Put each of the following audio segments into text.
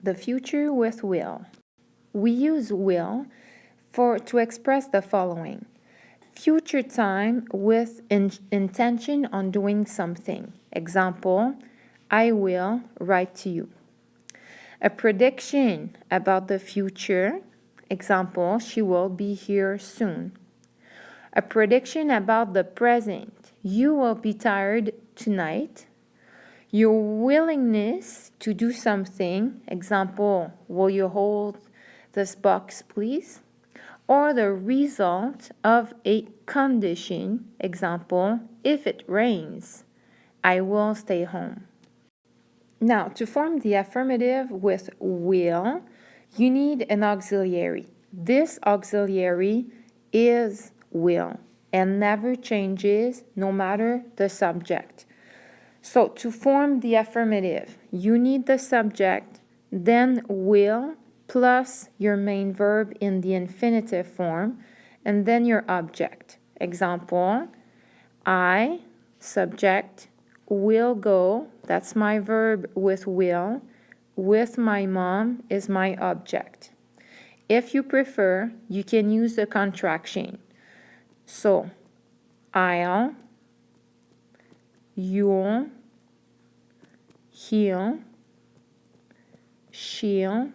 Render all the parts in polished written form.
the future with will. We use will to express the following. Future time with intention on doing something. Example, I will write to you. A prediction about the future. Example, she will be here soon. A prediction about the present. You will be tired tonight. Your willingness to do something. Example, will you hold this box, please? Or the result of a condition. Example, if it rains, I will stay home. Now, to form the affirmative with will, you need an auxiliary. This auxiliary is will and never changes no matter the subject. So, to form the affirmative, you need the subject, then will, plus your main verb in the infinitive form, and then your object. Example, I, subject, will go, that's my verb with will, with my mom is my object. If you prefer, you can use the contraction. So, I'll, you'll, he'll, she'll,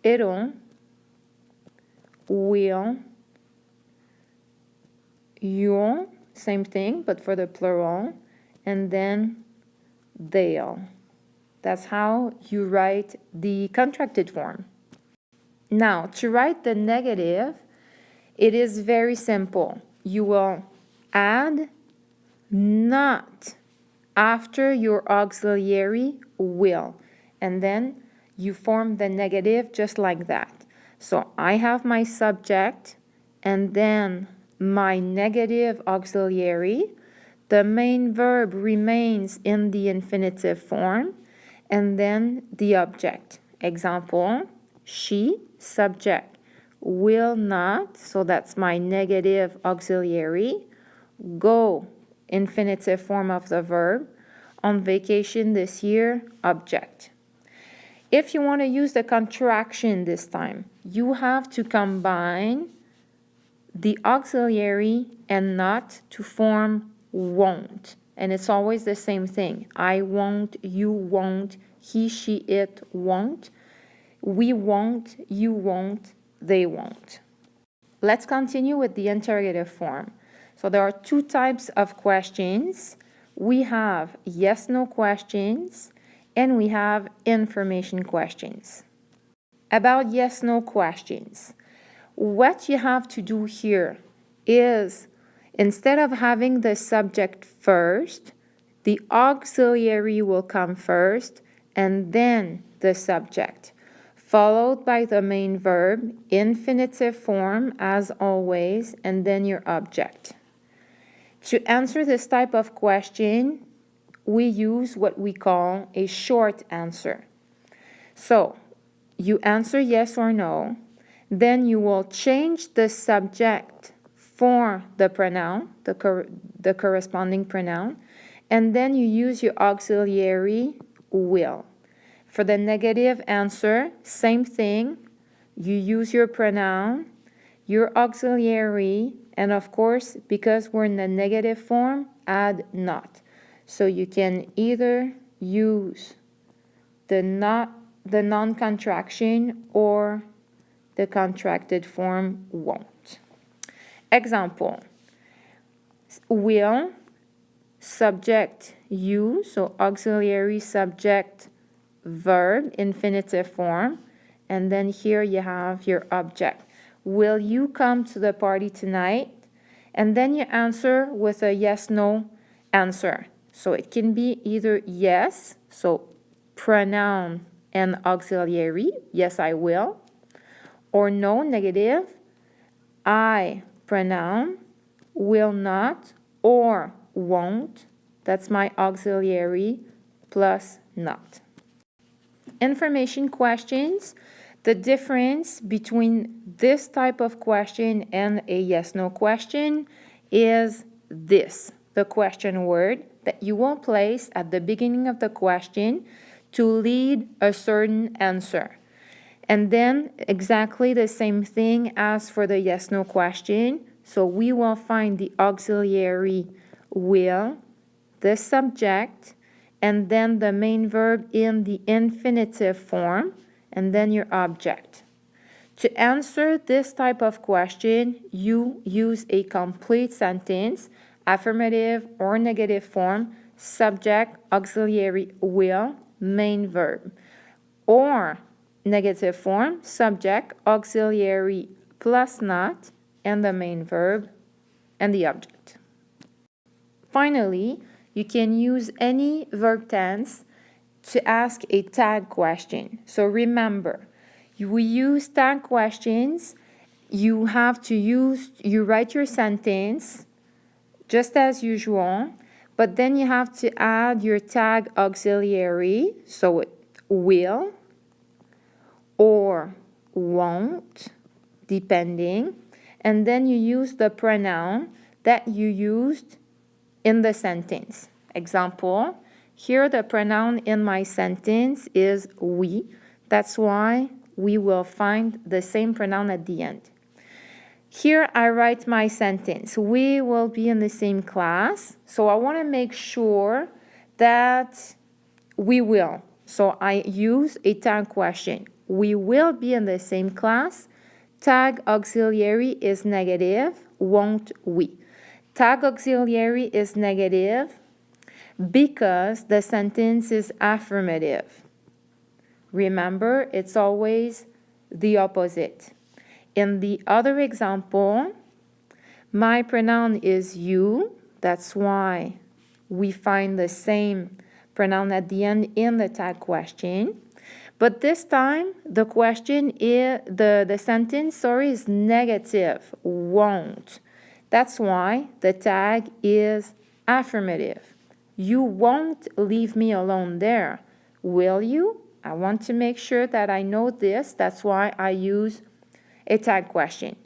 it'll, will, you'll, same thing, but for the plural, and then they'll. That's how you write the contracted form. Now, to write the negative, it is very simple. You will add not after your auxiliary will, and then you form the negative just like that. So I have my subject, and then my negative auxiliary. The main verb remains in the infinitive form, and then the object. Example, she, subject, will not, so that's my negative auxiliary, go, infinitive form of the verb, on vacation this year, object. If you want to use the contraction this time, you have to combine the auxiliary and not to form won't. And it's always the same thing. I won't, you won't, he, she, it won't, we won't, you won't, they won't. Let's continue with the interrogative form. So there are two types of questions. We have yes-no questions and we have information questions. About yes-no questions, what you have to do here is instead of having the subject first, the auxiliary will come first and then the subject, followed by the main verb, infinitive form as always, and then your object. To answer this type of question, we use what we call a short answer. So, you answer yes or no, then you will change the subject for the pronoun, the corresponding pronoun, and then you use your auxiliary will. For the negative answer, same thing. You use your pronoun, your auxiliary, and of course, because we're in the negative form, add not. So you can either use the non-contraction or the contracted form won't. Example, will, subject, you, so auxiliary subject, verb, infinitive form, and then here you have your object. Will you come to the party tonight? And then you answer with a yes-no answer. So it can be either yes, so pronoun and auxiliary, yes I will, or no, negative, I, pronoun, will not, or won't, that's my auxiliary, plus not. Information questions, the difference between this type of question and a yes-no question is this, the question word that you will place at the beginning of the question to lead a certain answer. And then exactly the same thing as for the yes-no question. So we will find the auxiliary will, the subject, and then the main verb in the infinitive form, and then your object. To answer this type of question, you use a complete sentence, affirmative or negative form, subject, auxiliary, will, main verb. Or negative form, subject, auxiliary plus not, and the main verb and the object. Finally, you can use any verb tense to ask a tag question. So remember, we use tag questions. You write your sentence just as usual, but then you have to add your tag auxiliary, so it will or won't, depending, and then you use the pronoun that you used in the sentence. Example, here the pronoun in my sentence is we. That's why we will find the same pronoun at the end. Here I write my sentence. We will be in the same class. So I want to make sure that we will. So I use a tag question. We will be in the same class. Tag auxiliary is negative. Won't we? Tag auxiliary is negative because the sentence is affirmative. Remember, it's always the opposite. In the other example, my pronoun is you. That's why we find the same pronoun at the end in the tag question. But this time, the question is, the sentence, is negative, won't. That's why the tag is affirmative. You won't leave me alone there, will you? I want to make sure that I know this. That's why I use a tag question.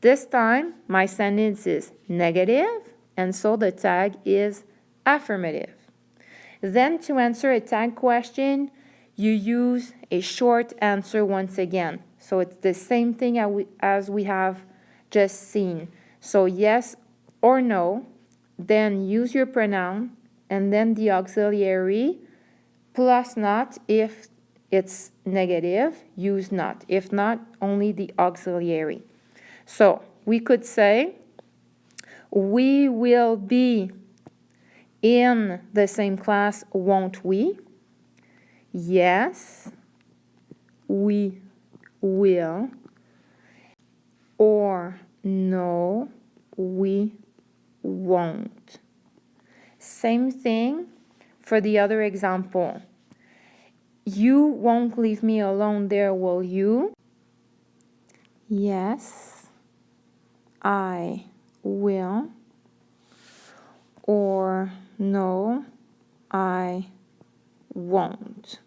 This time, my sentence is negative, and so the tag is affirmative. Then to answer a tag question, you use a short answer once again. So it's the same thing as we have just seen. So yes or no, then use your pronoun, and then the auxiliary plus not. If it's negative, use not. If not, only the auxiliary. So we could say, we will be in the same class, won't we? Yes, we will. Or no, we won't. Same thing for the other example. You won't leave me alone there, will you? Yes, I will. Or no, I won't.